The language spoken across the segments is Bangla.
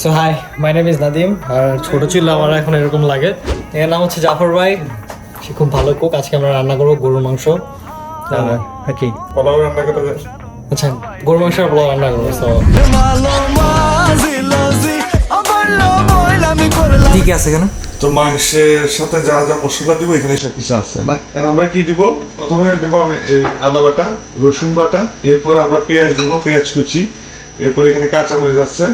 So hi, my name is Nadim. আর ছোট ছিল আমার এখন এরকম লাগে। এর নাম হচ্ছে জাফর ভাই, সে খুব ভালো কুক। আজকে আমরা রান্না করবো গরুর মাংস। কি পোলাও রান্না করতে যায়। আচ্ছা, গরুর মাংস আর পোলাও রান্না করবো। সো কি কি আছে কেন? তো মাংসের সাথে যা যা মশলা দিব এখানে সব কিছু আছে। আর আমরা কি দিব, প্রথমে দেবো আমি এই আদা বাটা, রসুন বাটা, এরপর আমরা পেঁয়াজ দেবো, পেঁয়াজ কুচি, এরপর এখানে কাঁচামরিচ আছে,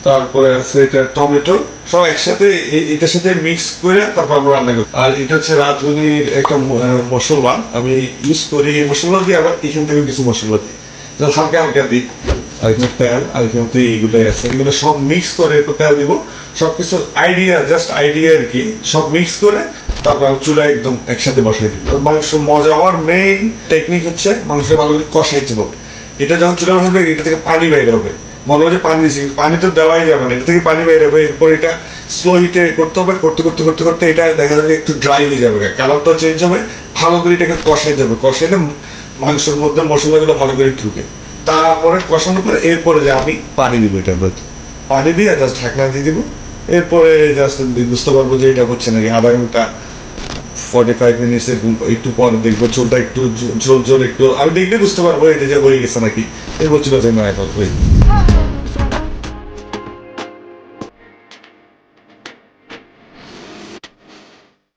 তারপরে আছে এটা টমেটো, সব একসাথে এটার সাথে মিক্স করে তারপর আমরা রান্না করি। আর এটা হচ্ছে রাঁধুনির একটা মশলা আমি ইউজ করি। এই মশলা দিয়ে আবার এখান থেকে কিছু মশলা দিই, জাস্ট হালকা হালকা দিই। আর এখানে তেল, আর এখানে এগুলো আছে, এগুলো সব মিক্স করে একটু তেল দিব, সবকিছু আইডিয়া, জাস্ট আইডিয়া আর কি, সব মিক্স করে তারপর চুলায় একদম একসাথে বসাই দিই। মাংস মজা হওয়ার মেইন টেকনিক হচ্ছে মাংস ভালো করে কষাইতে হবে। এটা যখন চুলা হবে এটা থেকে পানি বের হবে, মনে হয় যে পানি দিচ্ছি, পানি তো দেওয়াই যাবে না, এটা থেকে পানি বের হবে। এরপর এটা স্লো হিটে করতে হবে, করতে করতে করতে করতে এটা দেখা যাবে একটু ড্রাই হয়ে যাবে, কালারটা চেঞ্জ হবে, ভালো করে এটাকে কষাই যাবে। কষাইলে মাংসের মধ্যে মশলাগুলো ভালো করে ঢুকে, তারপরে কষানোর পরে এরপরে যে আমি পানি দিব, এটা পানি দিয়ে জাস্ট ঢাকনা দিয়ে দিব। এরপরে জাস্ট বুঝতে পারবো যে এটা হচ্ছে নাকি। আধা ঘন্টা 45 মিনিটস একটু পরে দেখবো চুলটা একটু ঝোল ঝোল, একটু আমি দেখলে বুঝতে পারবো এটা যে হয়ে গেছে নাকি। এরপর চুলা থেকে